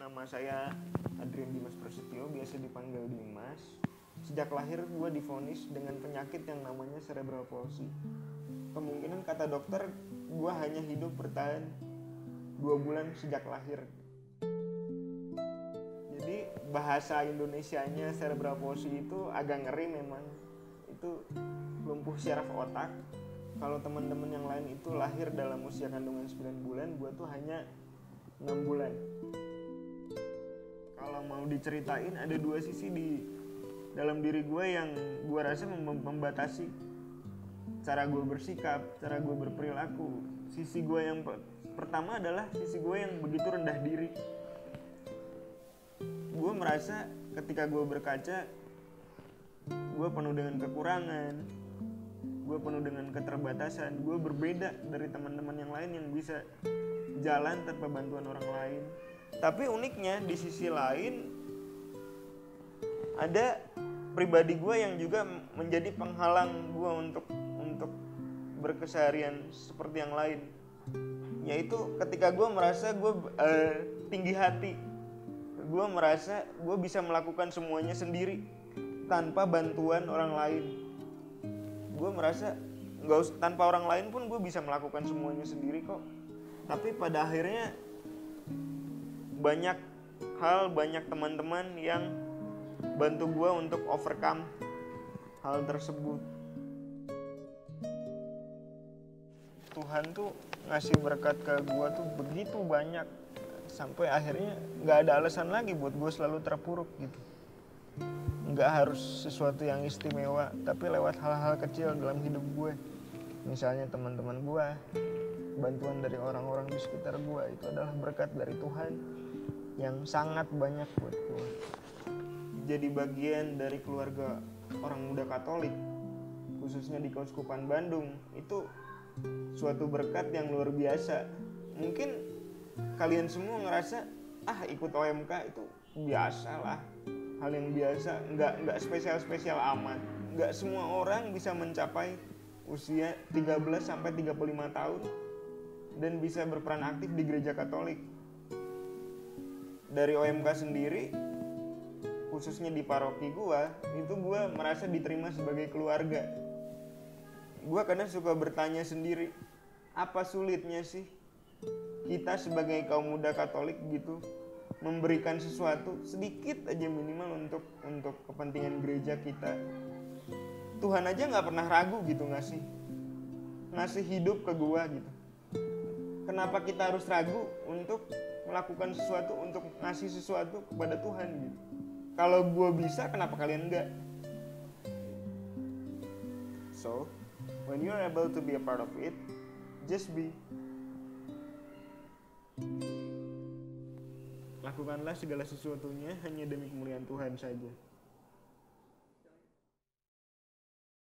Nama saya Adrian Dimas Prasetyo, biasa dipanggil Dimas. Sejak lahir gue divonis dengan penyakit yang namanya cerebral palsy. Kemungkinan kata dokter gue hanya hidup bertahan 2 bulan sejak lahir. Jadi bahasa Indonesianya cerebral palsy itu agak ngeri memang. Itu lumpuh syaraf otak. Kalau teman-teman yang lain itu lahir dalam usia kandungan 9 bulan, gue tuh hanya 6 bulan. Kalau mau diceritain, ada 2 sisi di dalam diri gue yang gue rasa membatasi cara gue bersikap, cara gue berperilaku. Sisi gue yang pertama adalah sisi gue yang begitu rendah diri. Gue merasa ketika gue berkaca, gue penuh dengan kekurangan, gue penuh dengan keterbatasan. Gue berbeda dari teman-teman yang lain yang bisa jalan tanpa bantuan orang lain. Tapi uniknya di sisi lain ada pribadi gue yang juga menjadi penghalang gue untuk berkeseharian seperti yang lain, yaitu ketika gue merasa gue tinggi hati. Gue merasa gue bisa melakukan semuanya sendiri tanpa bantuan orang lain. Gue merasa tanpa orang lain pun gue bisa melakukan semuanya sendiri kok. Tapi pada akhirnya banyak teman-teman yang bantu gue untuk overcome hal tersebut. Tuhan tuh ngasih berkat ke gue tuh begitu banyak, sampai akhirnya gak ada alasan lagi buat gue selalu terpuruk gitu. Gak harus sesuatu yang istimewa, tapi lewat hal-hal kecil dalam hidup gue. Misalnya teman-teman gue, bantuan dari orang-orang di sekitar gue, itu adalah berkat dari Tuhan yang sangat banyak buat gue. Jadi bagian dari keluarga orang muda Katolik, khususnya di Keuskupan Bandung, itu suatu berkat yang luar biasa. Mungkin kalian semua ngerasa ikut OMK itu biasa lah, hal yang biasa, nggak spesial amat. Nggak semua orang bisa mencapai usia 13-35 tahun dan bisa berperan aktif di gereja Katolik. Dari OMK sendiri, khususnya di paroki gue merasa diterima sebagai keluarga. Gue kadang suka bertanya sendiri, apa sulitnya sih kita sebagai kaum muda Katolik gitu memberikan sesuatu sedikit aja minimal untuk kepentingan gereja kita. Tuhan aja nggak pernah ragu gitu ngasih hidup ke gue gitu. Kenapa kita harus ragu untuk melakukan sesuatu, untuk ngasih sesuatu kepada Tuhan gitu? Kalau gue bisa, kenapa kalian enggak? So, when you're able to be a part of it, just be. Lakukanlah segala sesuatunya hanya demi kemuliaan Tuhan saja.